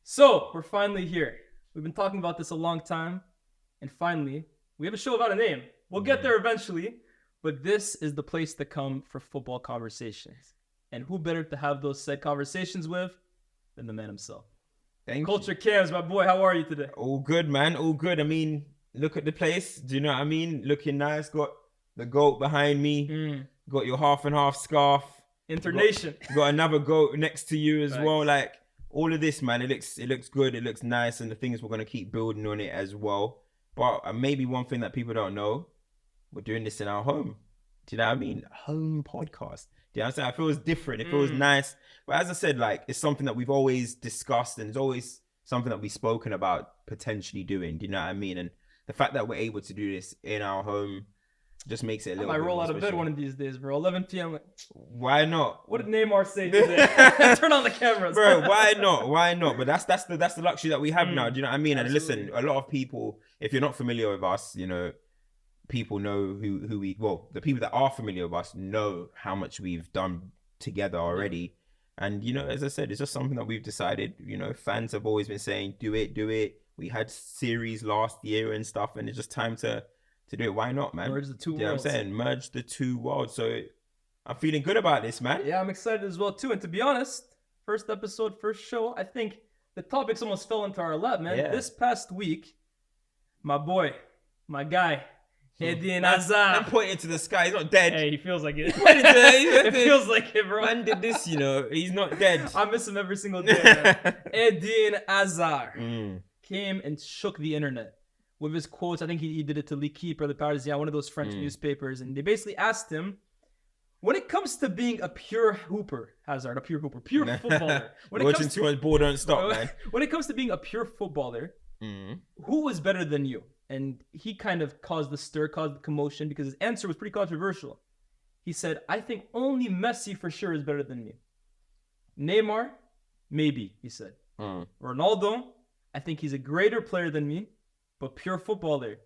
So, we're finally here. We've been talking about this a long time, and finally, we have a show without a name. We'll get there eventually, but this is the place to come for football conversations. And who better to have those said conversations with than the man himself? Thank Culture Cams, my boy, how are you today? All good, man. All good. I mean, look at the place. Do you know what I mean? Looking nice. Got the goat behind me. Got your half and half scarf. Internation. Got another goat next to you as Thanks. well. Like all of this, man. It looks good. It looks nice, and the thing is, we're gonna keep building on it as well. But maybe one thing that people don't know, we're doing this in our home. Do you know what I mean? Home podcast. Do you know what I'm saying? It feels different. It feels nice. But as I said, like, it's something that we've always discussed, and it's always something that we've spoken about potentially doing. Do you know what I mean? And the fact that we're able to do this in our home just makes it a little bit I might roll more out of bed special. one of these days, bro. 11 p.m. Why not? What did Neymar say today? Turn on the cameras. Bro, why not? Why not? But that's the luxury that we have now. Do you know what I mean? Absolutely. And listen, a lot of people, if you're not familiar with us, you know, people know who we, well, the people that are familiar with us know how much we've done together already. And, you know, as I said, it's just something that we've decided. You know, fans have always been saying, do it. We had series last year and stuff, and it's just time to do it. Why not, man? Merge the two You know what I'm worlds. saying? Merge the two worlds. So I'm feeling good about this, man. Yeah, I'm excited as well too. And to be honest, first episode, first show, I think the topics almost fell into our lap, man. Yeah. This past week, my boy, my guy, Eden I'm Hazard. pointing to the sky. He's not dead. Hey, he feels like it. Pointing to- It feels like it, bro. Man did this, you know. He's not dead. I miss him every single day, man. Eden Hazard Mm. came and shook the internet with his quotes. I think he did it to L'Équipe or the Parisien, one of those French newspapers. And they basically asked him, when it comes to being a pure hooper, Hazard, pure footballer. Watching too much ball don't stop, man. When it comes to being a pure footballer, who was better than you? And he kind of caused the stir, caused the commotion, because his answer was pretty controversial. He said, I think only Messi for sure is better than me. Neymar, maybe, he said. Ronaldo, I think he's a greater player than me, but pure footballer,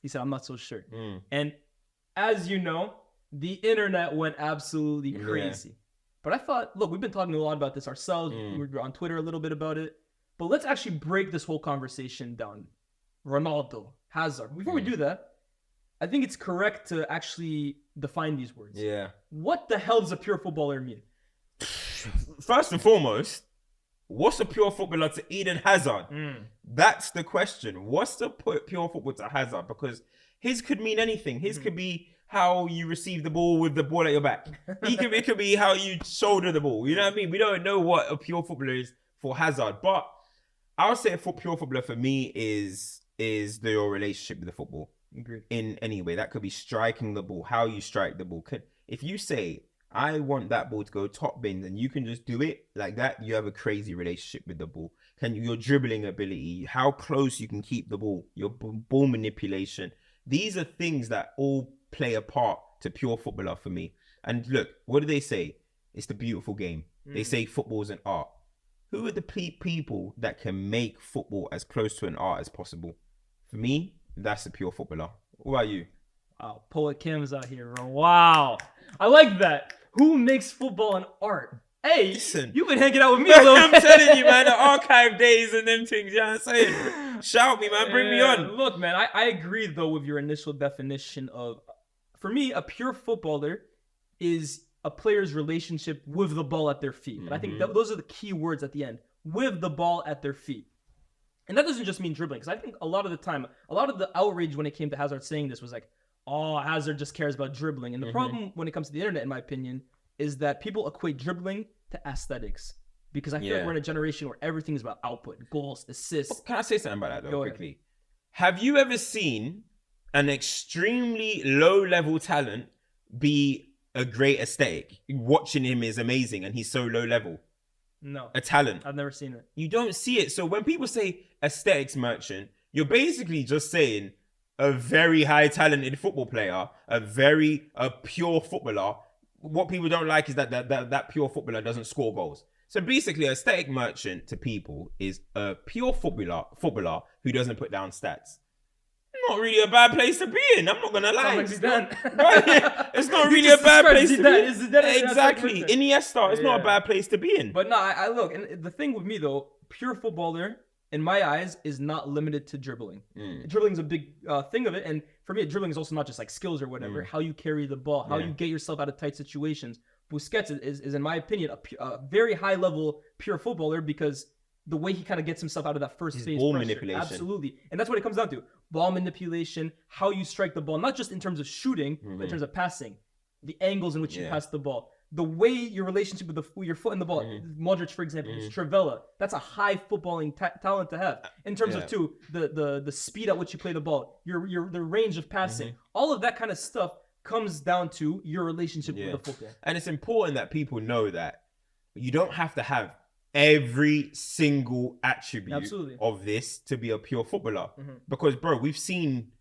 he said, I'm not so sure. And as you know, the internet went absolutely crazy. But I thought, look, we've been talking a lot about this ourselves. We were on Twitter a little bit about it. But let's actually break this whole conversation down. Ronaldo, Hazard. Before we do that, I think it's correct to actually define these words. Yeah. What the hell does a pure footballer mean? First and foremost, what's a pure footballer to Eden Hazard? That's the question. What's the pure football to Hazard? Because his could mean anything. His could be how you receive the ball with the ball at your back. It could be how you shoulder the ball. You know what I mean? We don't know what a pure footballer is for Hazard. But I would say a pure footballer for me is your relationship with the football. Agreed. In any way. That could be striking the ball, how you strike the ball. If you say, I want that ball to go top bins, and you can just do it like that, you have a crazy relationship with the ball. Your dribbling ability, how close you can keep the ball, your ball manipulation. These are things that all play a part to pure footballer for me. And look, what do they say? It's the beautiful game. They say football is an art. Who are the people that can make football as close to an art as possible? For me, that's a pure footballer. What about you? Wow, poet Kim's out here, bro. Wow. I like that. Who makes football an art? Hey, Listen. you've been hanging out with me a little I'm bit. telling you, man, the archive days and them things, you know what I'm saying? Shout me, man, bring me Yeah, on. Look, man, I agree, though, with your initial definition of, for me, a pure footballer is a player's relationship with the ball at their feet. But I think those are the key words at the end. With the ball at their feet. And that doesn't just mean dribbling, because I think a lot of the time, a lot of the outrage when it came to Hazard saying this was like, oh, Hazard just cares about dribbling. And the problem when it comes to the internet, in my opinion, is that people equate dribbling to aesthetics. Because I feel like we're in a generation where everything is about output, goals, assists. Can I say something about that, though, Go ahead. quickly? Have you ever seen an extremely low-level talent be a great aesthetic? Watching him is amazing, and he's so low-level. No, A talent. I've never seen it. You don't see it. So when people say aesthetics merchant, you're basically just saying a very high talented football player, a pure footballer. What people don't like is that pure footballer doesn't score goals. So basically, aesthetic merchant to people is a pure footballer who doesn't put down stats. Not really a bad place to be in. I'm not gonna lie. Sounds like Zidane. Right? It's not You really a just bad described place to Zidane. be Is in. Zidane an aesthetic Exactly. merchant? Iniesta, it's not Yeah. a bad place to be in. But no, I look, and the thing with me though, pure footballer, in my eyes, is not limited to dribbling. Dribbling is a big thing of it. And for me, dribbling is also not just like skills or whatever. How you carry the ball, how you get yourself out of tight situations. Busquets is in my opinion, a very high level pure footballer because the way he kind of gets himself out of that first phase ball pressure. manipulation. Absolutely. And that's what it comes down to. Ball manipulation, how you strike the ball, not just in terms of shooting, but in terms of passing, the angles in which you pass the ball, the way your relationship with your foot in the ball. Modric, for example, Stravella, that's a high footballing talent to have. In terms of the speed at which you play the ball, the range of passing, all of that kind of stuff comes down to your relationship with the football. And it's important that people know that you don't have to have every single attribute of this to be a pure footballer. Because, bro, we've seen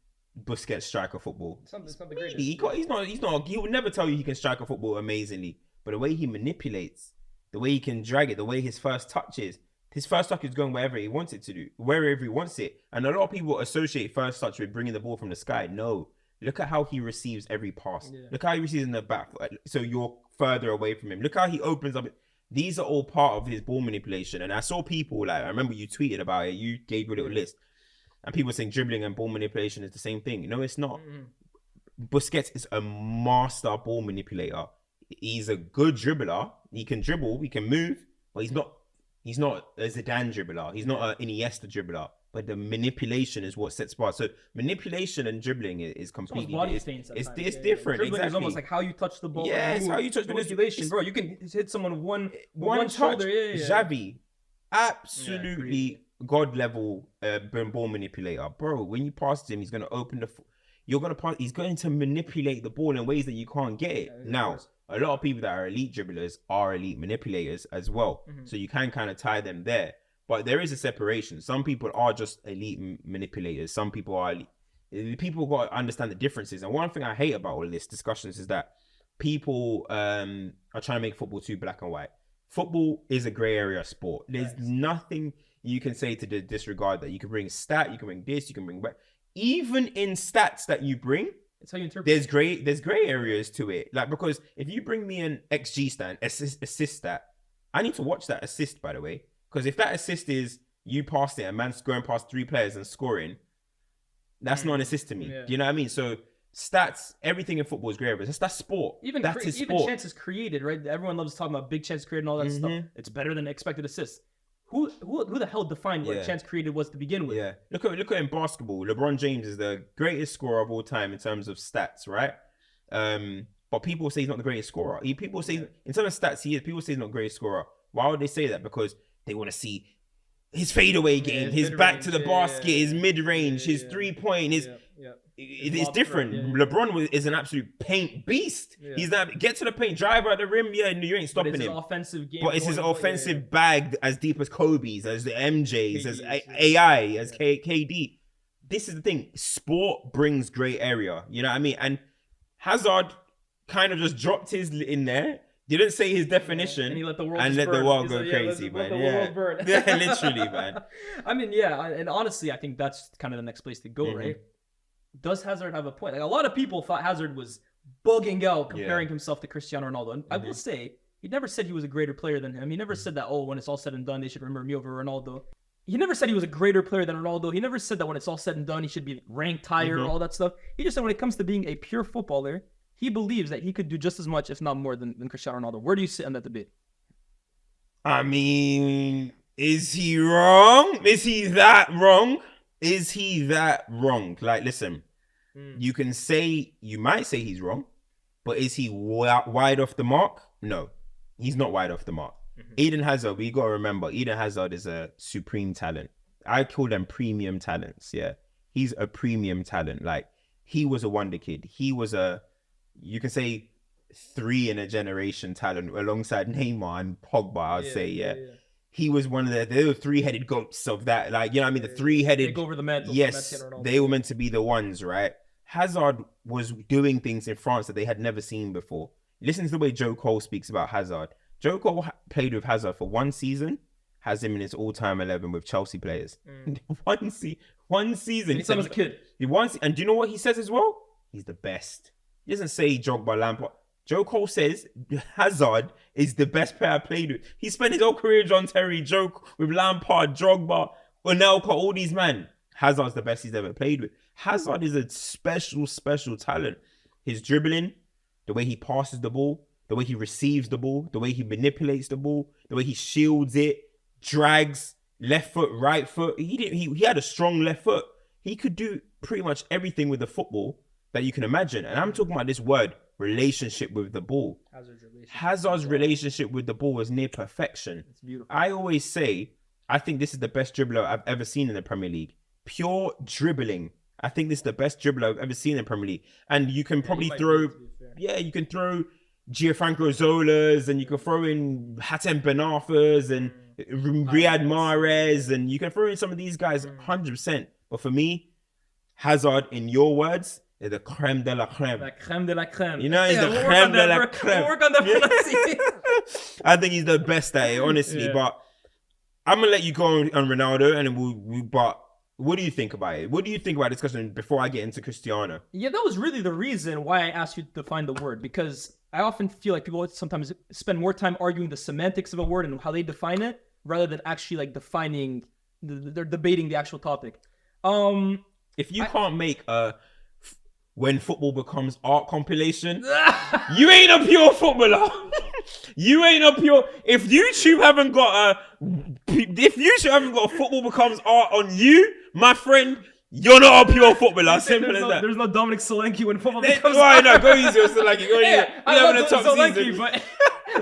Busquets strike a football. It's not the greatest. He will never tell you he can strike a football amazingly. But the way he manipulates, the way he can drag it, the way his first touch is going wherever he wants it to do, wherever he wants it. And a lot of people associate first touch with bringing the ball from the sky. No. Look at how he receives every pass. Look how he receives in the back. So you're further away from him. Look how he opens up. These are all part of his ball manipulation. And I saw people, like, I remember you tweeted about it. You gave your little list. And people saying dribbling and ball manipulation is the same thing. No, it's not. Busquets is a master ball manipulator. He's a good dribbler. He can dribble. He can move. But he's not a Zidane dribbler. He's not an Iniesta dribbler. But the manipulation is what sets apart. So manipulation and dribbling is completely it's different. Dribbling is almost like how you touch the ball. Yeah, it's how you touch manipulation, bro. You can hit someone one touch. Shoulder. Xavi, absolutely god level ball manipulator, bro. When you pass him, he's gonna open he's going to manipulate the ball in ways that you can't get it. Now, a lot of people that are elite dribblers are elite manipulators as well. So you can kind of tie them there. But there is a separation. Some people are just elite manipulators. Some people are elite. People got to understand the differences. And one thing I hate about all of this discussions is that people are trying to make football too black and white. Football is a gray area sport. There's nothing you can say to disregard that. You can bring a stat, you can bring this, you can bring back. Even in stats that you bring, it's how you interpret. There's gray areas to it. Like, because if you bring me an XG stat, assist stat, I need to watch that assist, by the way. Because if that assist is you passed it, a man's going past 3 players and scoring, that's not an assist to me. Do you know what I mean? So stats, everything in football is grey areas. That's sport. Even chances created, right? Everyone loves talking about big chances created and all that stuff. It's better than expected assists. Who the hell defined what chance created was to begin with? Yeah. Look at in basketball. LeBron James is the greatest scorer of all time in terms of stats, right? But people say he's not the greatest scorer. People say in terms of stats he is. People say he's not the greatest scorer. Why would they say that? Because they want to see his fadeaway game, his back to the basket, his mid-range, his 3-point, it's different. LeBron is an absolute paint beast. He's that get to the paint, drive out the rim, you ain't stopping him. Offensive game, but it's his offensive bag as deep as Kobe's, as the MJ's, as AI, as KD. This is the thing. Sport brings gray area. You know what I mean? And Hazard kind of just dropped his in there. Didn't say his definition and he let the world go crazy, man. Yeah, literally, man. I mean, and honestly, I think that's kind of the next place to go, right? Does Hazard have a point? Like, a lot of people thought Hazard was bugging out comparing himself to Cristiano Ronaldo. And I will say, he never said he was a greater player than him. He never said that, when it's all said and done, they should remember me over Ronaldo. He never said he was a greater player than Ronaldo. He never said that when it's all said and done, he should be ranked higher, all that stuff. He just said when it comes to being a pure footballer, he believes that he could do just as much, if not more, than Cristiano Ronaldo. Where do you sit on that debate? I mean, is he wrong? Is he that wrong? Is he that wrong? Like, listen, you might say he's wrong, but is he wide off the mark? No, he's not wide off the mark. Eden Hazard, we got to remember, Eden Hazard is a supreme talent. I call them premium talents, He's a premium talent. Like, he was a wonder kid. He was you can say 3 in a generation talent alongside Neymar and Pogba, I'd say, He was one of the 3-headed goats of that. Like, you know what I mean? The 3-headed. Take over the mantle. Yes, they were meant to be the ones, right? Hazard was doing things in France that they had never seen before. Listen to the way Joe Cole speaks about Hazard. Joe Cole played with Hazard for 1 season, has him in his all-time 11 with Chelsea players. One season. He said he was a kid. And do you know what he says as well? He's the best. He doesn't say Drogba, Lampard. Joe Cole says Hazard is the best player I played with. He spent his whole career, John Terry, with Lampard, Drogba, Anelka, all these men. Hazard's the best he's ever played with. Hazard is a special talent. His dribbling, the way he passes the ball, the way he receives the ball, the way he manipulates the ball, the way he shields it, drags, left foot, right foot. He had a strong left foot. He could do pretty much everything with the football that you can imagine. And I'm talking about this word, relationship with the ball. Hazard's relationship with the ball was near perfection. It's beautiful. I always say, I think this is the best dribbler I've ever seen in the Premier League. Pure dribbling. I think this is the best dribbler I've ever seen in the Premier League. And you can probably throw Gianfranco Zolas, and you can throw in Hatem Ben Arfa's and Riyad Mahrez, and you can throw in some of these guys 100%. But for me, Hazard, in your words, is the creme de la creme. La creme de la creme. You know, he's the creme de la creme. We'll work on that pronunciation. I think he's the best at it, honestly. Yeah. But I'm going to let you go on Ronaldo, and then but what do you think about it? What do you think about this discussion before I get into Cristiano? Yeah, that was really the reason why I asked you to define the word, because I often feel like people sometimes spend more time arguing the semantics of a word and how they define it rather than actually like defining, they're debating the actual topic. If you can't make a when football becomes art compilation, you ain't a pure footballer. You ain't a pure. If YouTube haven't got a football becomes art on you, my friend, you're not a pure footballer. Simple as that. There's no Dominic Solanke when football becomes art. No, go easier, Solanke. Go easier. I love Solanke, but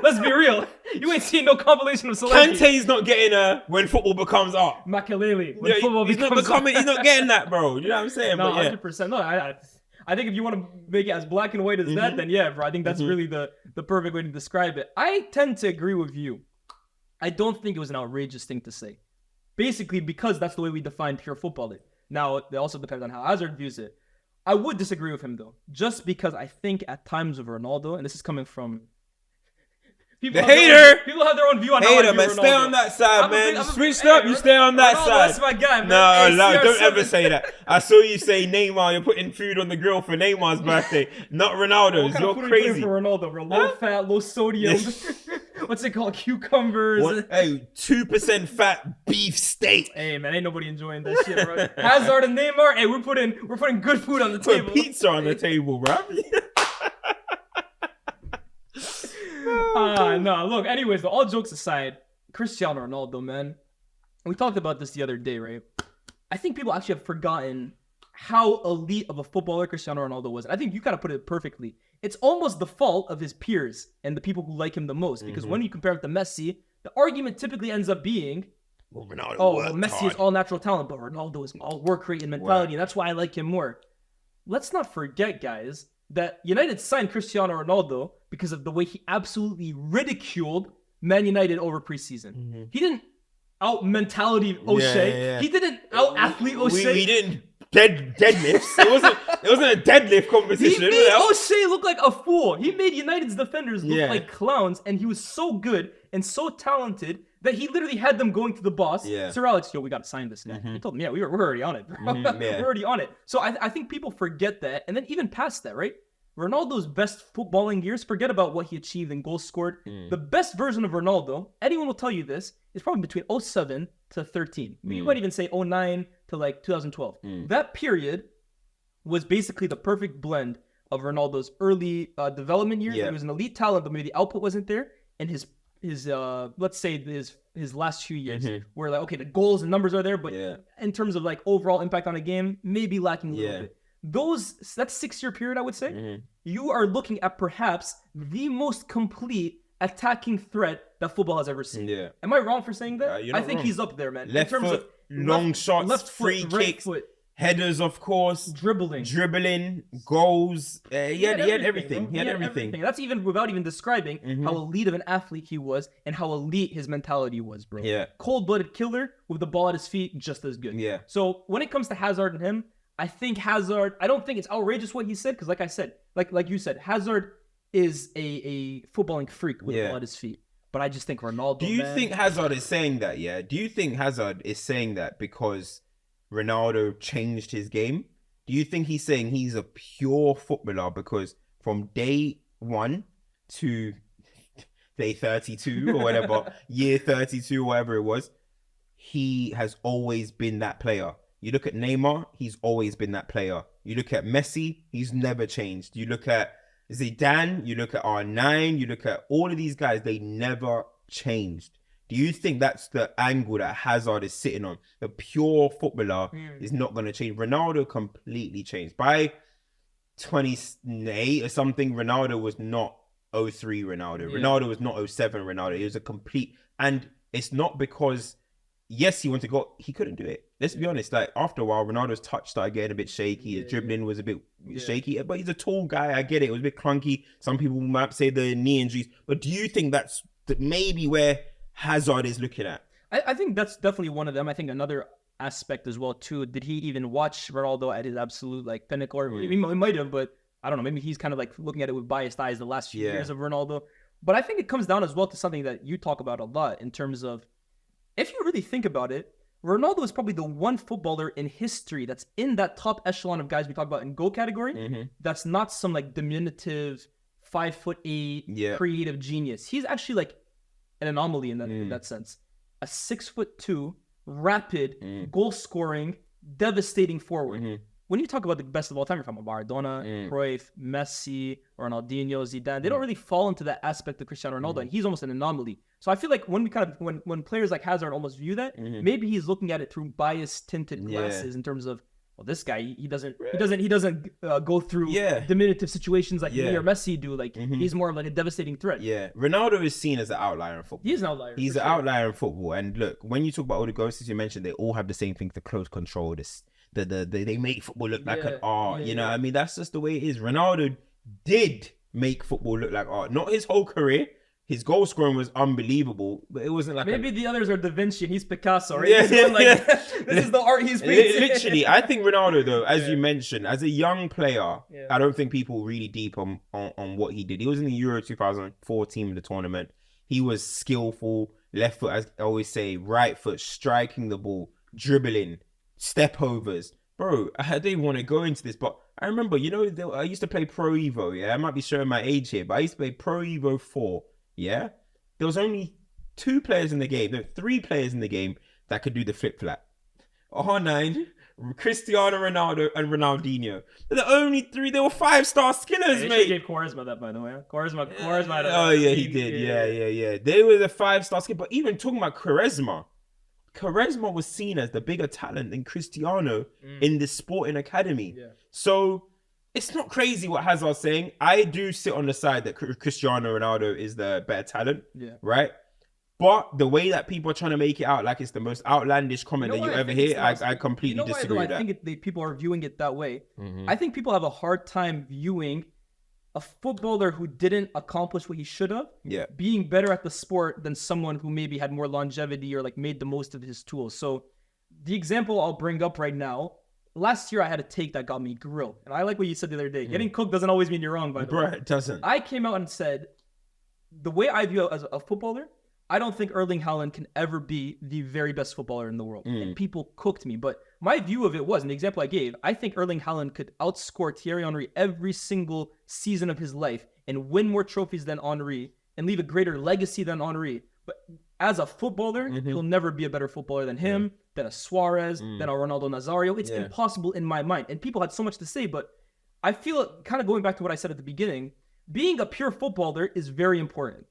let's be real. You ain't seen no compilation of Solanke. Kante's not getting a when football becomes art. Makelele when football becomes art. He's not getting that, bro. You know what I'm saying? No, but yeah. 100%. No, I think if you want to make it as black and white as that, then yeah, bro. I think that's really the perfect way to describe it. I tend to agree with you. I don't think it was an outrageous thing to say. Basically, because that's the way we define pure footballer. Now, it also depends on how Hazard views it. I would disagree with him, though. Just because I think at times with Ronaldo, and this is coming from... People have their own view on hater, how I view man. Ronaldo. Stay on that side, man. You switched up, you stay on that Ronaldo, side. That's my guy, man. No, don't ever say that. I saw you say Neymar. You're putting food on the grill for Neymar's birthday, not Ronaldo's. You're crazy. For Ronaldo, bro. Low fat, low sodium. What's it called? Cucumbers. Hey, 2% fat beef steak. Hey, man, ain't nobody enjoying that shit, bro. Hazard and Neymar. Hey, we're putting good food on the table. Put pizza on the table, bro. No, look, anyways, all jokes aside, Cristiano Ronaldo, man. We talked about this the other day, right? I think people actually have forgotten how elite of a footballer Cristiano Ronaldo was. I think you kind of put it perfectly. It's almost the fault of his peers and the people who like him the most. Because when you compare him to Messi, the argument typically ends up being, Messi is all natural talent, but Ronaldo is all work rate and mentality. And that's why I like him more. Let's not forget, guys, that United signed Cristiano Ronaldo because of the way he absolutely ridiculed Man United over preseason. He didn't out-mentality O'Shea. Yeah. He didn't out-athlete O'Shea. We didn't deadlifts. It wasn't a deadlift competition. He made O'Shea look like a fool. He made United's defenders look like clowns, and he was so good and so talented that he literally had them going to the boss. Sir Alex, we got to sign this guy. He told them, we're already on it, bro. We're already on it. So I think people forget that. And then even past that, right? Ronaldo's best footballing years, forget about what he achieved in goals scored. The best version of Ronaldo, anyone will tell you this, is probably between 07 to 13. You might even say 09 to like 2012. That period was basically the perfect blend of Ronaldo's early development years. He was an elite talent, but maybe the output wasn't there. And his let's say his last few years, where like, okay, the goals and numbers are there, but in terms of like overall impact on a game, maybe lacking a little bit. That 6-year period, I would say, you are looking at perhaps the most complete attacking threat that football has ever seen. Am I wrong for saying that? I think he's up there, man. Left in terms foot, of long shots, left free foot, right kicks, foot, headers, of course, dribbling, goals. He had everything. He had everything. That's even without even describing how elite of an athlete he was and how elite his mentality was, bro. Cold-blooded killer with the ball at his feet, just as good. So when it comes to Hazard and him, I think Hazard, I don't think it's outrageous what he said, because like I said, like you said, Hazard is a footballing freak with the ball at his feet. But I just think Ronaldo, Do you think Hazard is saying that, Do you think Hazard is saying that because Ronaldo changed his game? Do you think he's saying he's a pure footballer because from day one, to day 32 or whatever, year 32, whatever it was, he has always been that player. You look at Neymar, he's always been that player. You look at Messi, he's never changed. You look at Zidane, you look at R9, you look at all of these guys, they never changed. Do you think that's the angle that Hazard is sitting on? The pure footballer is not going to change. Ronaldo completely changed. By 28 or something, Ronaldo was not 03 Ronaldo. Yeah. Ronaldo was not 07 Ronaldo. It was a complete... And it's not because... Yes, he wanted to go. He couldn't do it. Let's be honest. Like, after a while, Ronaldo's touch started getting a bit shaky. His dribbling was a bit shaky. But he's a tall guy. I get it. It was a bit clunky. Some people might say the knee injuries. But do you think that's maybe where Hazard is looking at? I think that's definitely one of them. I think another aspect as well, too. Did he even watch Ronaldo at his absolute, like, pinnacle? Or he might have, but I don't know. Maybe he's kind of, like, looking at it with biased eyes the last few years of Ronaldo. But I think it comes down as well to something that you talk about a lot in terms of, if you really think about it, Ronaldo is probably the one footballer in history that's in that top echelon of guys we talk about in goal category. That's not some like diminutive 5'8" creative genius. He's actually like an anomaly in that sense. A 6'2" rapid goal scoring, devastating forward. When you talk about the best of all time, you're talking about Maradona, Cruyff, Messi, Ronaldinho, Zidane. They don't really fall into that aspect of Cristiano Ronaldo, and he's almost an anomaly. So I feel like when we when players like Hazard almost view that, maybe he's looking at it through biased tinted glasses in terms of, well, this guy he doesn't go through diminutive situations like me or Messi do. Like he's more of like a devastating threat. Yeah, Ronaldo is seen as an outlier in football. He is an outlier. He's an outlier in football. And look, when you talk about all the ghosts you mentioned, they all have the same thing: the close control. They make football look like an art. You know what I mean? That's just the way it is. Ronaldo did make football look like art. Not his whole career. His goal scoring was unbelievable, but it wasn't like... Maybe the others are Da Vinci and he's Picasso, right? This is the art he's painting. Literally, I think Ronaldo, though, as you mentioned, as a young player, I don't think people really deep on what he did. He was in the Euro 2004 team of the tournament. He was skillful, left foot, as I always say, right foot, striking the ball, dribbling, step overs. Bro, I didn't want to go into this, but I remember, I used to play Pro Evo, I might be showing my age here, but I used to play Pro Evo 4, there was only 2 players in the game, there were 3 players in the game that could do the flip-flap. R9, Cristiano Ronaldo, and Ronaldinho. They're the only 3, they were 5-star skillers, mate. He gave Quaresma that, by the way. Quaresma. Oh, yeah, he did. Yeah. They were the 5-star skill, but even talking about Quaresma was seen as the bigger talent than Cristiano in the sporting academy. So it's not crazy what Hazard's saying. I do sit on the side that Cristiano Ronaldo is the better talent, right? But the way that people are trying to make it out like it's the most outlandish comment that you ever hear, I completely disagree with that. I think people are viewing it that way. I think people have a hard time viewing a footballer who didn't accomplish what he should have, being better at the sport than someone who maybe had more longevity or like made the most of his tools. So the example I'll bring up right now, last year I had a take that got me grilled. And I like what you said the other day. Getting cooked doesn't always mean you're wrong, by the way. It doesn't. I came out and said, the way I view it as a footballer, I don't think Erling Haaland can ever be the very best footballer in the world. And people cooked me. But my view of it was, and the example I gave, I think Erling Haaland could outscore Thierry Henry every single season of his life and win more trophies than Henry and leave a greater legacy than Henry. But as a footballer, he'll never be a better footballer than him, than a Suarez, than a Ronaldo Nazario. It's impossible in my mind. And people had so much to say, but I feel, kind of going back to what I said at the beginning, being a pure footballer is very important.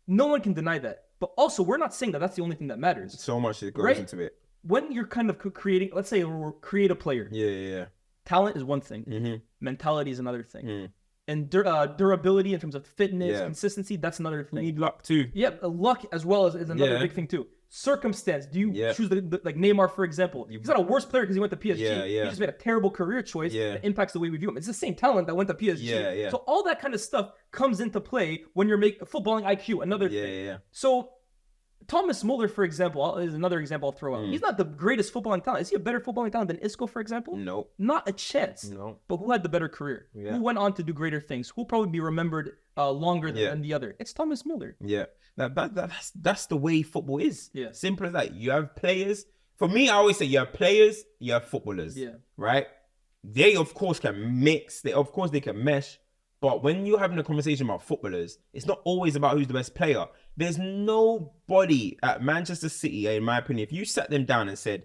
No one can deny that. But also, we're not saying that that's the only thing that matters. So much that goes into it. When you're kind of creating, let's say, create a player. Talent is one thing. Mentality is another thing. And durability in terms of fitness, consistency, that's another thing. You need luck too. Luck as well is another big thing too. Circumstance. Do you choose like Neymar, for example? He's not a worse player because he went to PSG. He just made a terrible career choice that impacts the way we view him. It's the same talent that went to PSG. So all that kind of stuff comes into play when you're making footballing IQ. Another thing. So Thomas Muller, for example, is another example I'll throw out. He's not the greatest footballing talent. Is he a better footballing talent than Isco, for example? No. Not a chance. No. But who had the better career? Who went on to do greater things? Who'll probably be remembered longer than the other? It's Thomas Muller. That's the way football is. Simple as that. You have players. For me, I always say you have players, you have footballers. Right? They, of course, can mix. They can mesh. But when you're having a conversation about footballers, it's not always about who's the best player. There's nobody at Manchester City, in my opinion, if you sat them down and said,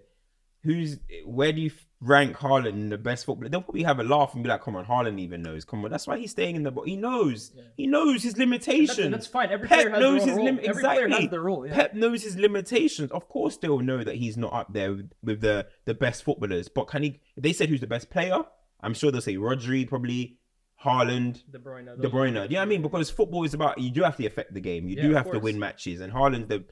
where do you rank Haaland in the best footballer? They'll probably have a laugh and be like, come on, Haaland even knows. Come on, that's why he's staying in the box. He knows. Yeah. He knows his limitations. And that's fine. Every player has their own role. Every player has their role. Yeah. Pep knows his limitations. Of course, they'll know that he's not up there with the best footballers. But if they said who's the best player, I'm sure they'll say Rodri, probably Haaland, De Bruyne. You know what I mean? Because football is about, you do have to affect the game. You do have to win matches. And Haaland's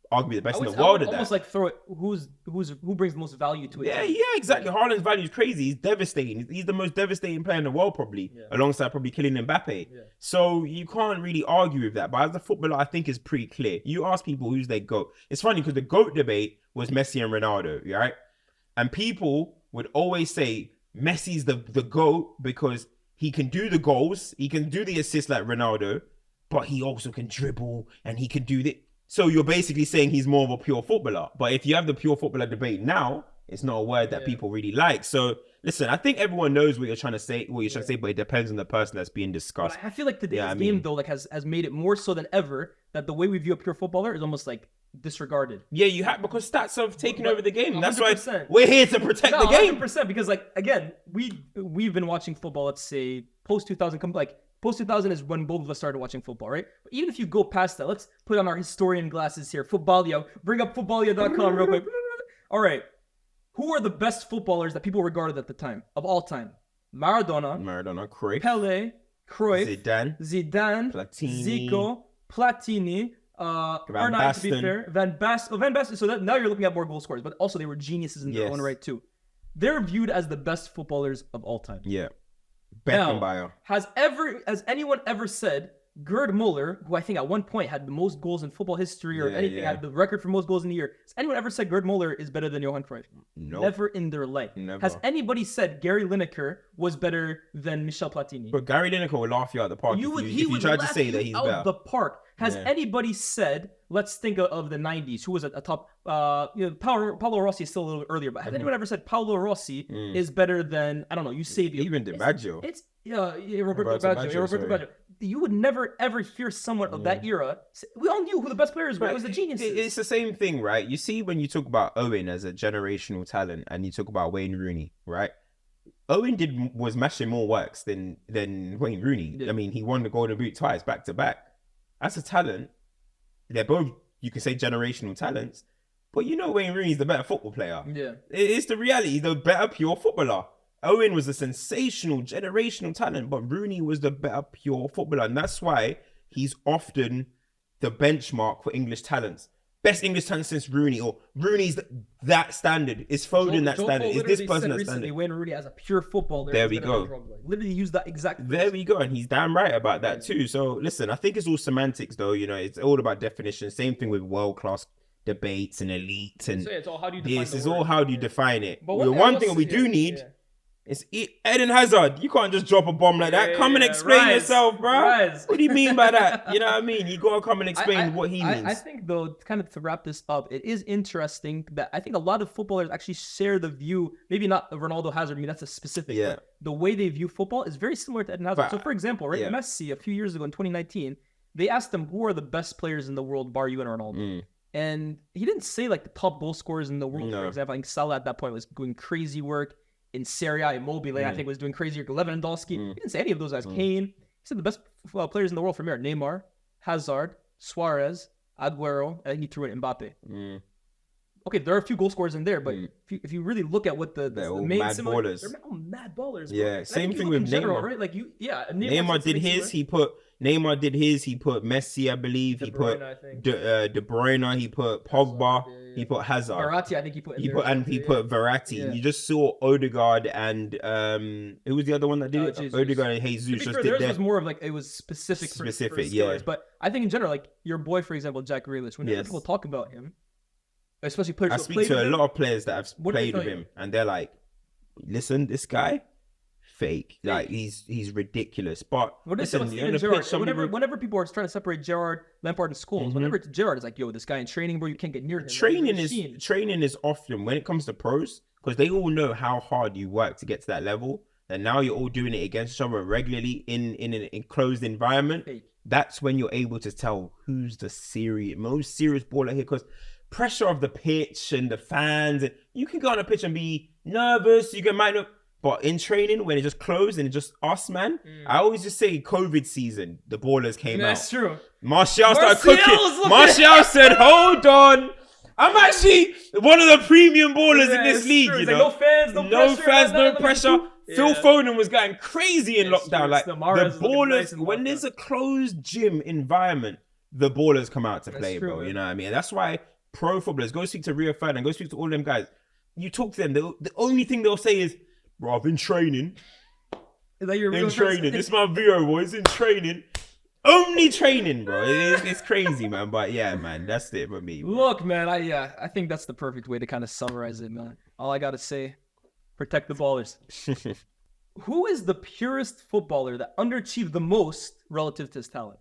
arguably the best in the world at that. Almost like throw it. Who brings the most value to it? Yeah, exactly. Yeah. Haaland's value is crazy. He's devastating. He's the most devastating player in the world, probably, alongside probably Kylian Mbappe. Yeah. So you can't really argue with that. But as a footballer, I think it's pretty clear. You ask people who's their GOAT. It's funny because the GOAT debate was Messi and Ronaldo, right? And people would always say Messi's the GOAT because he can do the goals, he can do the assists like Ronaldo, but he also can dribble and he can do the. So you're basically saying he's more of a pure footballer. But if you have the pure footballer debate now, it's not a word that people really like. So listen, I think everyone knows what you're trying to say, but it depends on the person that's being discussed. But I feel like today's game though, has made it more so than ever that the way we view a pure footballer is almost like disregarded. Yeah, you have, because stats have taken over the game. That's 100%. Why we're here to protect the game. 100%, because again, we've been watching football, let's say post 2000, post 2000 is when both of us started watching football, right? But even if you go past that, let's put on our historian glasses here. Footballia. Bring up footballia.com real quick. All right. Who are the best footballers that people regarded at the time, of all time? Maradona, Cruyff, Pelé, Zidane, Platini, Zico, Platini, Van Basten. To be fair, Van Basten. So now you're looking at more goal scorers, but also they were geniuses in their own right too. They're viewed as the best footballers of all time. Yeah. Beckenbauer. Has anyone ever said Gerd Muller, who I think at one point had the most goals in football history or anything, had the record for most goals in a year. Has anyone ever said Gerd Muller is better than Johan Cruyff? No. Never in their life. Never. Has anybody said Gary Lineker was better than Michel Platini? But Gary Lineker would laugh you out the park if you tried to say that he's better. The park. Has anybody said, let's think of the 90s, who was at the top? Paolo Rossi is still a little earlier, but has anyone ever said Paolo Rossi is better than, I don't know, Eusebio? Even DiMaggio. Roberto Baggio. You would never, ever hear someone of that era. We all knew who the best players were. It was the geniuses. It's the same thing, right? You see, when you talk about Owen as a generational talent and you talk about Wayne Rooney, right? Owen was mashing more works than Wayne Rooney. Yeah. I mean, he won the Golden Boot twice, back to back. As a talent, they're both, you can say, generational talents. But Wayne Rooney's the better football player. Yeah. It's the reality. He's the better pure footballer. Owen was a sensational generational talent, but Rooney was the better pure footballer. And that's why he's often the benchmark for English talents. Best English talent since Rooney, or Rooney's that standard. Is Foden that standard? Is this person that standard? Wayne Rooney as a pure footballer. There we go. Literally use that exact. There we go, and he's damn right about that too. So listen, I think it's all semantics, though. It's all about definition. Same thing with world class debates and elite, and it's all how do you define it's all how do you define it. But one thing we do need. It's Eden Hazard. You can't just drop a bomb like that. Come and explain yourself, bro. What do you mean by that? You know what I mean? You gotta come and explain what he means. I think, though, kind of to wrap this up, it is interesting that I think a lot of footballers actually share the view. Maybe not Ronaldo, Hazard. I mean, that's a specific. Yeah. But the way they view football is very similar to Eden Hazard. So, for example, right, Messi a few years ago in 2019, they asked him who are the best players in the world, bar you and Ronaldo. And he didn't say like the top goal scorers in the world. For example, I think Salah at that point was doing crazy work. In Serie A, Immobile, I think, was doing crazy work. Lewandowski. He didn't say any of those guys. Kane. He said the best players in the world from here: Neymar, Hazard, Suarez, Aguero. I think he threw in Mbappe. Okay, there are a few goal scorers in there, but if you really look at what the main mad ballers, they're all mad ballers. Bro. Yeah, same thing with Neymar, right? Like Neymar did his. Neymar did his. He put Messi, I believe. He put De Bruyne. He put Pogba. He put Hazard. Verratti, I think he put. He put Verratti. Yeah. You just saw Odegaard and who was the other one that did it? Jesus. Odegaard and Jesus. Theirs was more of like it was specific. For stories. But I think in general, like your boy, for example, Jack Grealish. When people talk about him, especially players. I speak to a lot of players that have played with him, and they're like, "Listen, this guy." Fake, like he's ridiculous. But listen, whenever people are trying to separate Gerrard, Lampard, and Scholes, whenever it's Gerrard, it's like, yo, this guy in training, bro, you can't get near him. Training is often when it comes to pros, because they all know how hard you work to get to that level. and now you're all doing it against each other regularly in an enclosed environment, that's when you're able to tell who's the most serious baller here. Because pressure of the pitch and the fans, and you can go on a pitch and be nervous. Might not, but in training when it just closed and it's just us, man. I always just say COVID season, the ballers came out. That's true. Martial started cooking. Martial said, "Hold on, I'm actually one of the premium ballers in this league." You know, no fans, no pressure. Phil Foden was going crazy in lockdown. Like the ballers, when there's a closed gym environment, the ballers come out to play, bro. You know what I mean? And that's why pro footballers, go speak to Rio Ferdinand, go speak to all them guys. You talk to them, the only thing they'll say is, "Bro, I've been training." Is that your in training? It's my VO boys in training. Only training, bro. It's crazy, man. But yeah, man, that's it for me. Bro. Look, man, I think that's the perfect way to kind of summarize it, man. All I gotta say, protect the ballers. Who is the purest footballer that underachieved the most relative to his talent?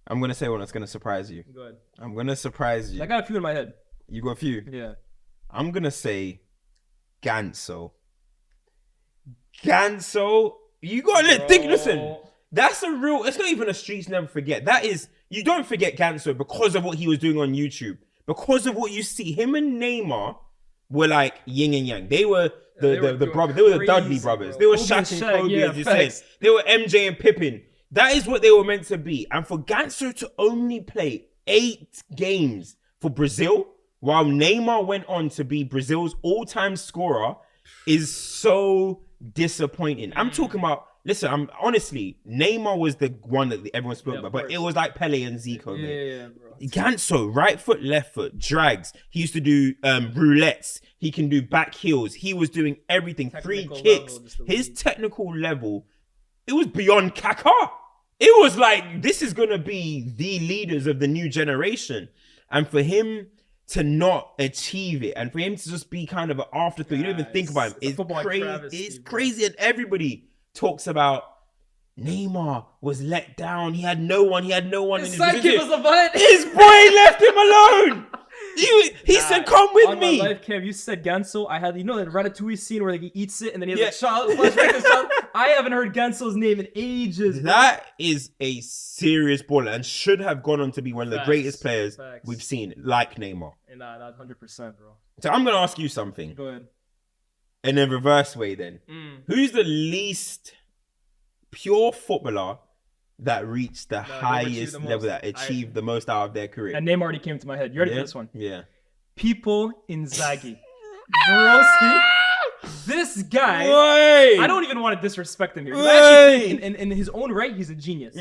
I'm gonna say one that's gonna surprise you. Go ahead. I'm gonna surprise you. I got a few in my head. You got a few? Yeah. I'm gonna say Ganso. Ganso. You gotta think, listen. That's a real, it's not even a streets never forget. That is, you don't forget Ganso because of what he was doing on YouTube. Because of what you see. Him and Neymar were like yin and yang. They were the brothers. They were the Dudley brothers. They were Shaq and Kobe, as you said. They were MJ and Pippen. That is what they were meant to be. And for Ganso to only play 8 games for Brazil, while Neymar went on to be Brazil's all-time scorer, is so disappointing. I'm talking about, listen, honestly, Neymar was the one that everyone spoke about, but it was like Pele and Zico. Yeah, bro. Ganso, right foot, left foot, drags. He used to do roulettes. He can do back heels. He was doing everything, free kicks. His technical level, it was beyond Kaká. It was like, this is going to be the leaders of the new generation. And for him to not achieve it, and for him to just be kind of an afterthought, you don't even think about him. It's crazy. It's crazy. And everybody talks about Neymar was let down. He had no one. His sidekick was a butt. His boy left him alone. He said, "Come with me." On my life cam, you said Ganso. I had, that Ratatouille scene where he eats it and then he has a child. I haven't heard Ganso's name in ages. That is a serious baller and should have gone on to be one of the greatest players we've seen, like Neymar. Nah, 100%, bro. So I'm gonna ask you something. Go ahead. In a reverse way, then, who's the least pure footballer that reaced the highest level, that achieved the most out of their career? And name already came to my head. You ready for this one? Yeah. Inzaghi. Broski. This guy, I don't even want to disrespect him here. I actually think in his own right, he's a genius.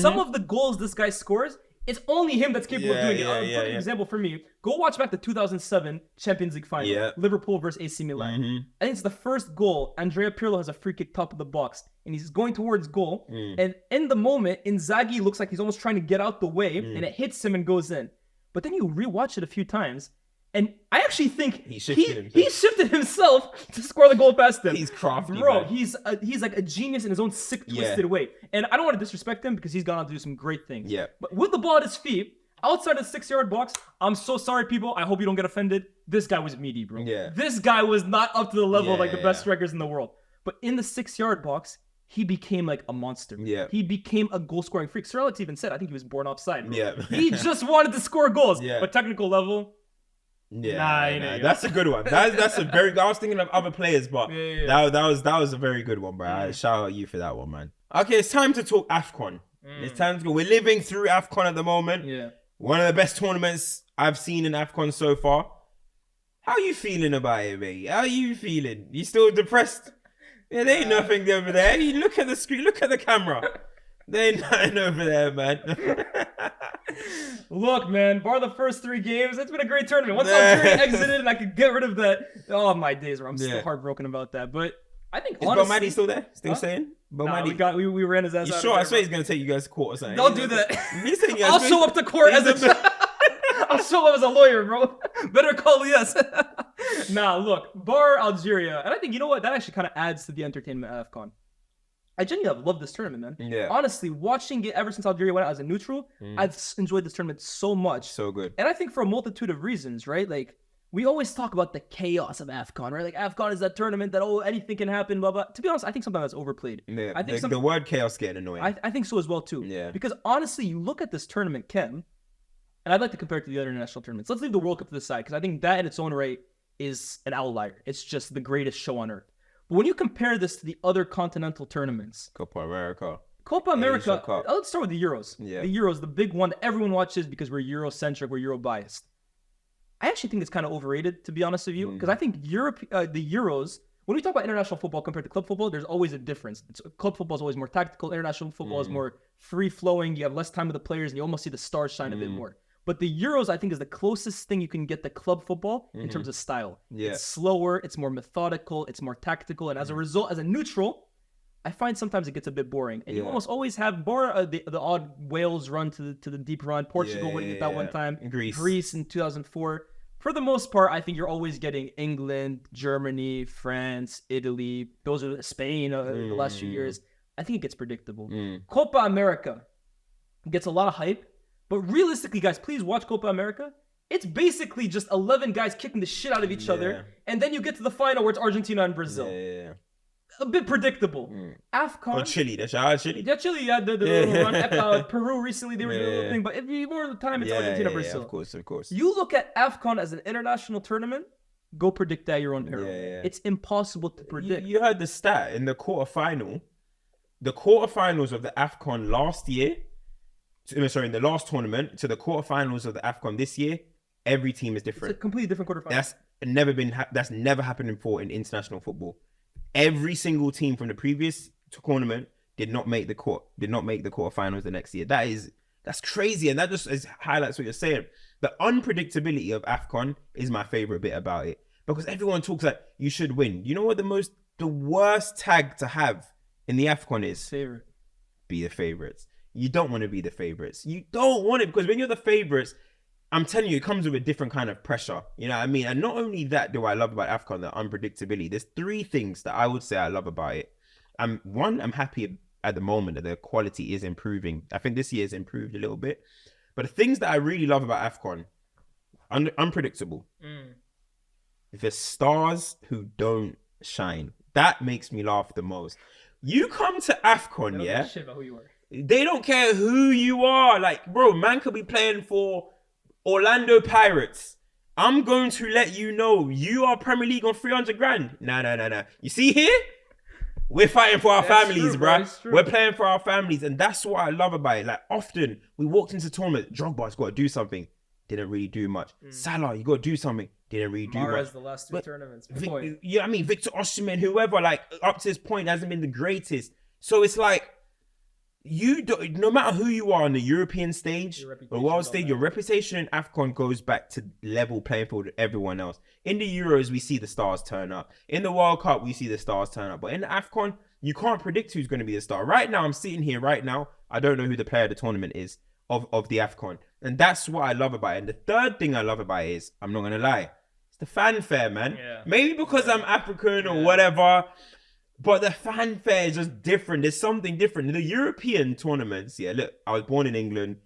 Some of the goals this guy scores, it's only him that's capable of doing it. For example, for me, go watch back the 2007 Champions League final, Liverpool versus AC Milan. I think it's the first goal. Andrea Pirlo has a free kick top of the box, and he's going towards goal. And in the moment, Inzaghi looks like he's almost trying to get out the way, and it hits him and goes in. But then you rewatch it a few times, and I actually think he shifted himself to score the goal past him. He's crafty, bro. Man. He's like a genius in his own sick, twisted way. And I don't want to disrespect him because he's gone on to do some great things. Yeah. But with the ball at his feet, outside the 6-yard box, I'm so sorry, people. I hope you don't get offended. This guy was meaty, bro. Yeah. This guy was not up to the level of like the best strikers in the world. But in the 6-yard box, he became like a monster. Yeah. He became a goal-scoring freak. Sir Alex even said, I think he was born offside. Bro. Yeah. He just wanted to score goals. Yeah. But technical level, nah, that's a good one. That's a very good. I was thinking of other players, but that was a very good one, bro. Shout out you for that one, man. Okay, it's time to talk AFCON. It's time to go. We're living through AFCON at the moment. Yeah. One of the best tournaments I've seen in AFCON so far. How are you feeling about it, mate? How are you feeling? You still depressed? Yeah, there ain't nothing over there. You look at the screen, look at the camera. There ain't nothing over there, man. Look, man, bar the first 3 games, it's been a great tournament. Once Algeria exited and I could get rid of that, my days where I'm still heartbroken about that. But I think honestly, is Bomadi still there? Still saying? Bomadi? Nah, we ran his ass out. Sure? I swear he's gonna take you guys to court or something. Don't do that. I'll show up to court I'll show up as a lawyer, bro. Better call Lyes. Nah, look, bar Algeria, and I think, you know what? That actually kind of adds to the entertainment of AFCON. I genuinely love this tournament, man. Yeah. Honestly, watching it ever since Algeria went out as a neutral, I've enjoyed this tournament so much. So good. And I think for a multitude of reasons, right? Like, we always talk about the chaos of AFCON, right? Like AFCON is that tournament that anything can happen, blah blah. To be honest, I think sometimes that's overplayed. Yeah, I think the word chaos getting annoying. I think so as well too. Yeah. Because honestly, you look at this tournament, Ken, and I'd like to compare it to the other international tournaments. Let's leave the World Cup to the side because I think that in its own right is an outlier. It's just the greatest show on earth. But when you compare this to the other continental tournaments, Copa America, let's start with the Euros. Yeah. The Euros, the big one that everyone watches because we're Eurocentric, we're Euro biased. I actually think it's kind of overrated, to be honest with you, because I think the Euros, when we talk about international football compared to club football, there's always a difference. Club football is always more tactical. International football is more free-flowing. You have less time with the players, and you almost see the stars shine a bit more. But the Euros, I think, is the closest thing you can get to club football in terms of style. Yeah. It's slower, it's more methodical, it's more tactical, and as a result, as a neutral, I find sometimes it gets a bit boring. And you almost always have the odd Wales run to the deep run, Portugal winning it that one time, Greece in 2004. For the most part, I think you're always getting England, Germany, France, Italy. Those are Spain the last few years. I think it gets predictable. Copa America gets a lot of hype. But realistically, guys, please watch Copa America. It's basically just 11 guys kicking the shit out of each other. And then you get to the final where it's Argentina and Brazil. Yeah. A bit predictable. AFCON. Or Chile. That's Chile. Yeah, Chile, the little run. Peru recently, they were doing a little thing. But if you more of the time, it's Argentina, Brazil. Of course. You look at AFCON as an international tournament, go predict that your own peril. Yeah. It's impossible to predict. You heard the stat in the quarterfinal. The quarterfinals of the AFCON last year, in the last tournament, to the quarterfinals of the AFCON this year, every team is different. It's a completely different quarterfinal. That's never happened before in international football. Every single team from the previous tournament did not make the quarterfinals the next year. That's crazy, and that just highlights what you're saying. The unpredictability of AFCON is my favorite bit about it, because everyone talks like you should win. You know what the worst tag to have in the AFCON is? Favorite. Be the favorites. You don't want to be the favorites. You don't want it, because when you're the favorites, I'm telling you, it comes with a different kind of pressure. You know what I mean? And not only that do I love about AFCON, the unpredictability. There's three things that I would say I love about it. One, I'm happy at the moment that the quality is improving. I think this year's improved a little bit. But the things that I really love about AFCON, unpredictable. The stars who don't shine. That makes me laugh the most. You come to AFCON, They don't give a shit about who you are. They don't care who you are. Like, bro, man could be playing for Orlando Pirates. I'm going to let you know you are Premier League on 300 grand. Nah. You see here? We're fighting for our families, bro. We're playing for our families. And that's what I love about it. Like, often we walked into tournament, Drogba's got to do something. Didn't really do much. Salah, you got to do something. Didn't really do much. The last two tournaments. Yeah, I mean, Victor Osimhen, whoever, like, up to this point hasn't been the greatest. So it's like, no matter who you are on the European stage, the world stage, your reputation in AFCON goes back to level playing field with everyone else. In the Euros, we see the stars turn up. In the World Cup, we see the stars turn up. But in the AFCON, you can't predict who's going to be the star. Right now, I'm sitting here right now. I don't know who the player of the tournament is of the AFCON. And that's what I love about it. And the third thing I love about it is, I'm not going to lie, it's the fanfare, man. Yeah. Maybe because I'm African or whatever. But the fanfare is just different. There's something different. The European tournaments, look, I was born in England.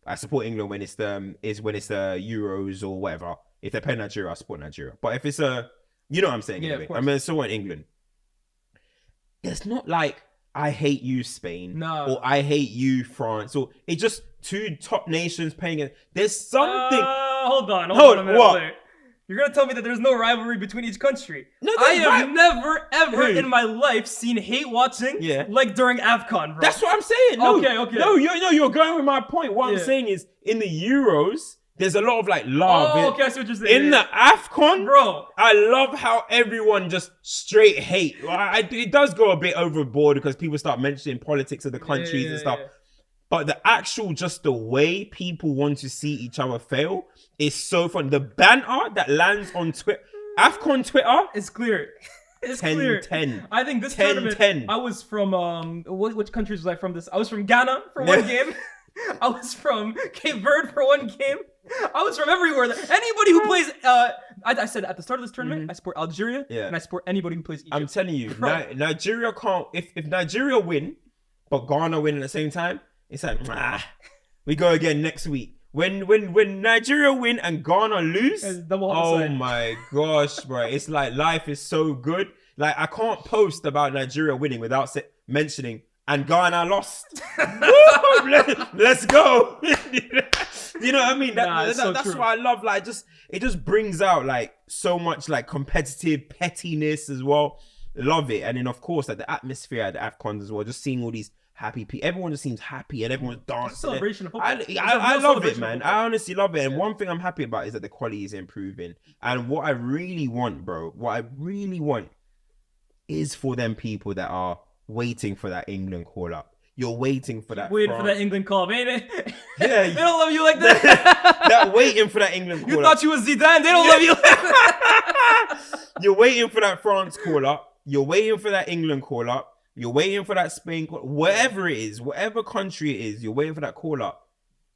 I support England when it's the Euros or whatever. If they play Nigeria, I support Nigeria. But if it's you know what I'm saying anyway. I mean, so in England. It's not like I hate you, Spain. No. Or I hate you, France. Or it's just two top nations playing it. There's something. Hold on a minute. What? You're going to tell me that there's no rivalry between each country. No, I have never, ever in my life seen hate watching like during AFCON, bro. That's what I'm saying. No, okay. No, you're going with my point. What I'm saying is, in the Euros, there's a lot of like love. Oh, okay, I see what you're saying. In the AFCON, bro, I love how everyone just straight hate. It does go a bit overboard because people start mentioning politics of the countries and stuff. But the actual, just the way people want to see each other fail is so fun. The banter that lands on Twitter, AFCON Twitter, it's clear. It's 10, clear. 10. I think this 10, tournament, 10. I was from, which countries was I from this? I was from Ghana for one game. I was from Cape Verde for one game. I was from everywhere. Anybody who plays, I said at the start of this tournament, I support Algeria, and I support anybody who plays Egypt. I'm telling you, Nigeria can't, if Nigeria win, but Ghana win at the same time, it's like, we go again next week. When Nigeria win and Ghana lose, It's double oh homicide. my gosh, bro. It's like life is so good. Like I can't post about Nigeria winning without mentioning and Ghana lost. Woo! Let's go. You know what I mean? That's true. why I love like it just brings out like so much like competitive pettiness as well. Love it. And then of course like the atmosphere at the AFCON as well, just seeing all these happy people. Everyone just seems happy and everyone's dancing. Celebration of football. I love it, man. I honestly love it. And one thing I'm happy about is that the quality is improving. And what I really want, bro, is for them people that are waiting for that England call up. You're waiting for that. Waiting for that England call up, ain't it? Yeah. They don't love you like that. That waiting for that England call up. You thought you was Zidane. They don't love you like that. You're waiting for that France call up. You're waiting for that England call up. You're waiting for that Spain call up. Whatever it is, whatever country it is, you're waiting for that call up.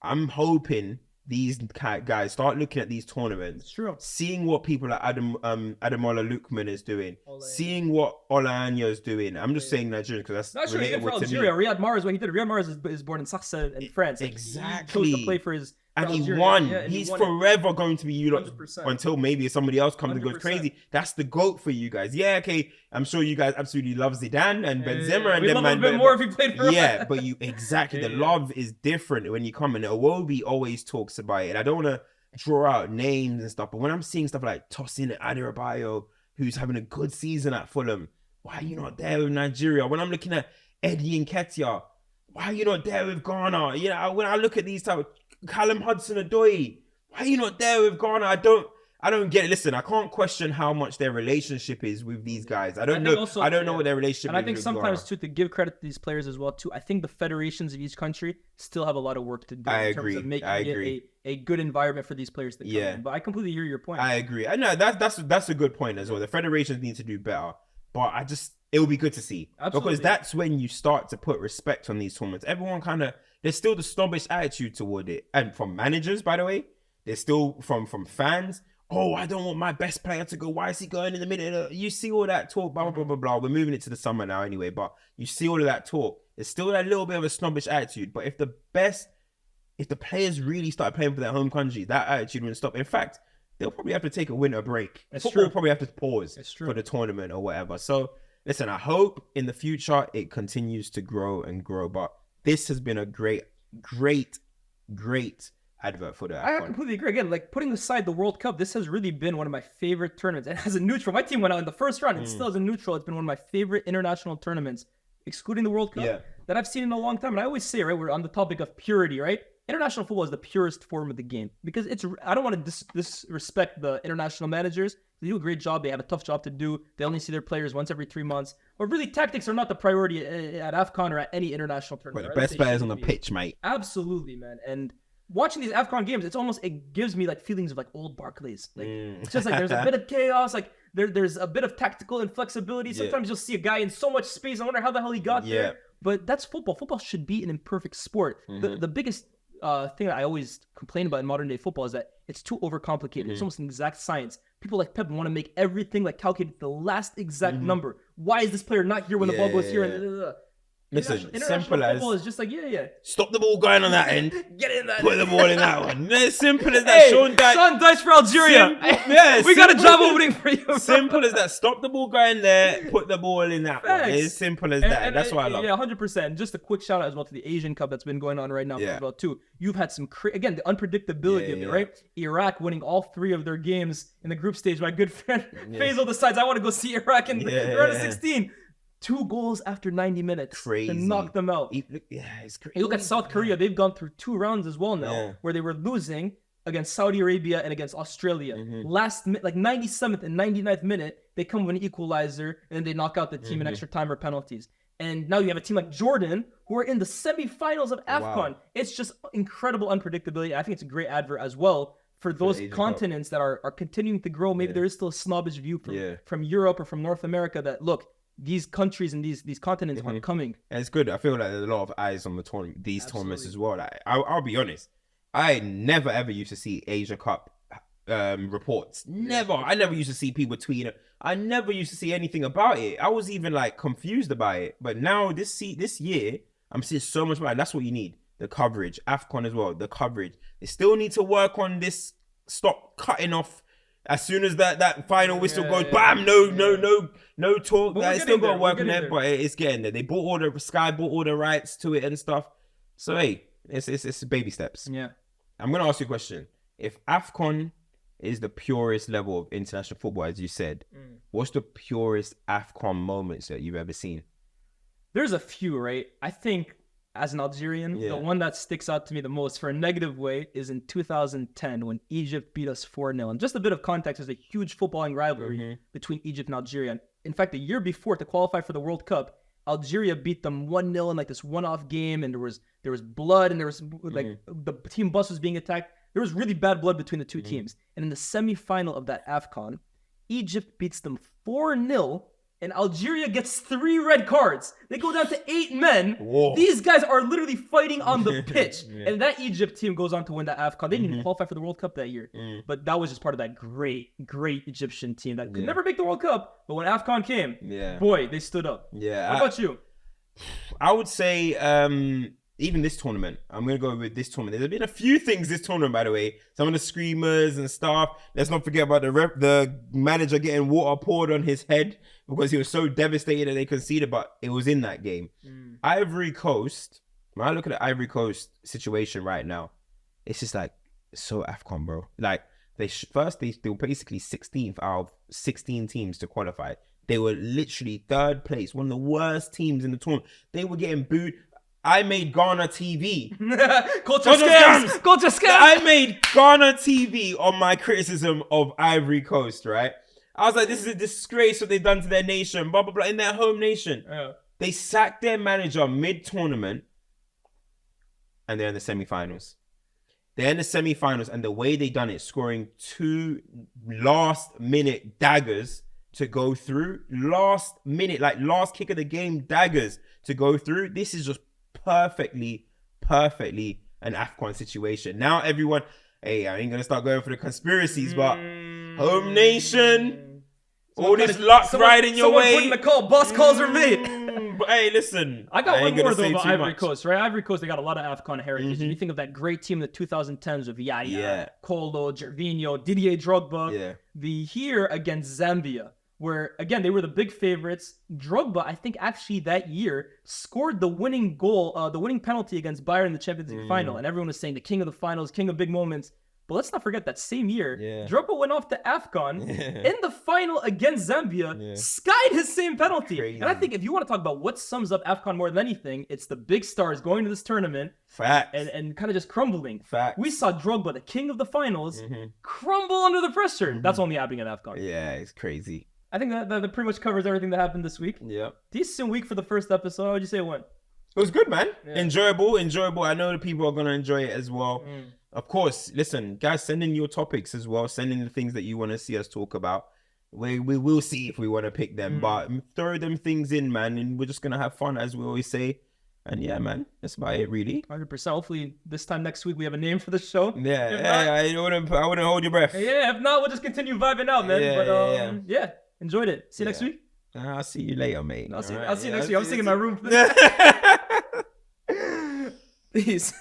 I'm hoping these guys start looking at these tournaments, True. seeing what people like Ademola Lookman is doing, seeing what Ola is doing. I'm just saying Nigeria because that's Not sure relatable for to Algeria. me. Riyad Mahrez, what he did. Riyad Mahrez is born in Saxe in France. Like, Exactly. He chose to play for his. And he Algeria. won. Yeah, and He's won forever going to be you lot 100%. until maybe somebody else comes and goes 100%. crazy. That's the GOAT for you guys. Yeah, okay. I'm sure you guys absolutely love Zidane and Benzema and we them, love man. him a bit more if he played for yeah, us. but you the love is different when you come in. Iwobi always talks about it. I don't want to draw out names and stuff, but when I'm seeing stuff like Tosin Adebayo, who's having a good season at Fulham, why are you not there with Nigeria? When I'm looking at Eddie Nketiah, why are you not there with Ghana? You know, when I look at these type of Callum Hudson-Odoi, why are you not there with Ghana? I don't get it. Listen, I can't question how much their relationship is with these guys. I don't know what their relationship is. And I think with sometimes Ghana. too, to give credit to these players as well too, I think the federations of each country still have a lot of work to do in terms of making it a good environment for these players to come in. But I completely hear your point. I agree. I know that's a good point as well. The federations need to do better. But it will be good to see. Absolutely. Because that's when you start to put respect on these tournaments. Everyone there's still the snobbish attitude toward it. And from managers, by the way, there's still from fans. Oh, I don't want my best player to go. Why is he going in the middle? You see all that talk, blah, blah, blah, blah, blah. We're moving it to the summer now anyway, but you see all of that talk. There's still that little bit of a snobbish attitude. But if the players really start playing for their home country, that attitude wouldn't stop. In fact, they'll probably have to take a winter break. Football will probably have to pause for the tournament or whatever. So, listen, I hope in the future it continues to grow and grow. But this has been a great advert for the AFCON. I completely agree. Again, like putting aside the World Cup, this has really been one of my favorite tournaments. And as a neutral, my team went out in the first round. And still as a neutral, it's been one of my favorite international tournaments, excluding the World Cup, that I've seen in a long time. And I always say, right, we're on the topic of purity, right? International football is the purest form of the game because I don't want to disrespect the international managers. They do a great job. They have a tough job to do. They only see their players once every 3 months. But really, tactics are not the priority at AFCON or at any international tournament. But the best players on the pitch, mate. Absolutely, man. And watching these AFCON games, it gives me like feelings of like old Barclays. Like it's just like there's a bit of chaos. Like there's a bit of tactical inflexibility. Sometimes you'll see a guy in so much space. I wonder how the hell he got there. But that's football. Football should be an imperfect sport. The biggest thing that I always complain about in modern day football is that it's too overcomplicated. It's almost an exact science. People like Pep want to make everything like calculate the last exact number. Why is this player not here when the ball goes here? And listen, international simple as football is just like stop the ball going on that end. Get in that. Put the ball in that one. As simple as that. Sean Dyche for Algeria. We got a job opening for you. Simple as that. Stop the ball going there. Put the ball in that one. It's simple as that. That's what I love. Yeah, 100%. Just a quick shout out as well to the Asian Cup that's been going on right now as well too. You've had some again the unpredictability of it, right? Iraq winning all 3 of their games in the group stage. My good friend Faisal decides I want to go see Iraq in the round of 16. 2 goals after 90 minutes to knock them out. It's crazy. You look at South Korea, they've gone through 2 rounds as well now, where they were losing against Saudi Arabia and against Australia. Last, like 97th and 99th minute, they come with an equalizer and then they knock out the team in extra time or penalties. And now you have a team like Jordan who are in the semifinals of AFCON. Wow. It's just incredible unpredictability. I think it's a great advert as well for those continents that are continuing to grow. Maybe there is still a snobbish view from Europe or from North America that, look, these countries and these continents are coming. And it's good. I feel like there's a lot of eyes on the tournaments as well. Like, I'll be honest. I never ever used to see Asia Cup reports. Never. I never used to see people tweeting it. I never used to see anything about it. I was even like confused about it. But now this year, I'm seeing so much about it. That's what you need. the coverage. AFCON as well, the coverage. They still need to work on this. Stop cutting off as soon as that final whistle goes. Bam! No talk. It's still got to work on it, but it's getting there. They Sky bought all the rights to it and stuff. So hey, it's baby steps. Yeah. I'm gonna ask you a question. If AFCON is the purest level of international football, as you said, what's the purest AFCON moments that you've ever seen? There's a few, right? I think as an Algerian, the one that sticks out to me the most for a negative way is in 2010 when Egypt beat us 4-0. And just a bit of context, there's a huge footballing rivalry between Egypt and Algeria. In fact, the year before, to qualify for the World Cup, Algeria beat them 1-0 in like this one-off game, and there was blood, and there was like the team bus was being attacked. There was really bad blood between the two teams. And in the semi-final of that AFCON, Egypt beats them 4-0, and Algeria gets 3 red cards. They go down to 8 men. Whoa. These guys are literally fighting on the pitch. And that Egypt team goes on to win that AFCON. They didn't even qualify for the World Cup that year. But that was just part of that great Egyptian team that could never make the World Cup. But when AFCON came, boy, they stood up. Yeah. What about you? I would say even this tournament. I'm going to go with this tournament. There's been a few things this tournament, by the way. Some of the screamers and stuff. Let's not forget about the manager getting water poured on his head because he was so devastated that they conceded, but it was in that game. Ivory Coast, when I look at the Ivory Coast situation right now, it's just like, so AFCON, bro. Like, they were basically 16th out of 16 teams to qualify. They were literally 3rd place, one of the worst teams in the tournament. They were getting booed. I made Ghana TV. CultureCams. I made Ghana TV on my criticism of Ivory Coast, right? I was like, this is a disgrace what they've done to their nation, blah, blah, blah, in their home nation. They sacked their manager mid-tournament, and they're in the semi-finals. They're in the semi-finals, and the way they done it, scoring 2 last-minute daggers to go through. Last minute, like last kick of the game, daggers to go through. This is just perfectly an AFCON situation. Now everyone, hey, I ain't gonna start going for the conspiracies, but home nation, all this luck riding your way. Someone put in the call, boss calls are made. But hey, listen, I got one more though about Ivory Coast, right? Ivory Coast, they got a lot of AFCON heritage. And you think of that great team in the 2010s with Yaya, Kolo, Gervinho, Didier Drogba. The here against Zambia, where, again, they were the big favorites. Drogba, I think, actually that year scored the winning goal, the winning penalty against Bayern in the Champions League final. And everyone was saying the king of the finals, king of big moments. But let's not forget that same year, Drogba went off to AFCON in the final against Zambia, skied his same penalty. Crazy. And I think if you want to talk about what sums up AFCON more than anything, it's the big stars going to this tournament and kind of just crumbling. We saw Drogba, the king of the finals, crumble under the pressure. That's only happening at AFCON. Yeah, it's crazy. I think that pretty much covers everything that happened this week. Decent week for the first episode. How would you say it went? It was good, man. Enjoyable. I know the people are going to enjoy it as well. Of course, listen, guys, send in your topics as well. Send in the things that you want to see us talk about. We will see if we want to pick them. But throw them things in, man. And we're just going to have fun, as we always say. And yeah, man, that's about it, really. 100%. Hopefully, this time next week, we have a name for the show. I wouldn't hold your breath. Yeah, if not, we'll just continue vibing out, man. But enjoyed it. See you next week. I'll see you later, mate. I'll see you next week. I'm sitting in my room. Peace.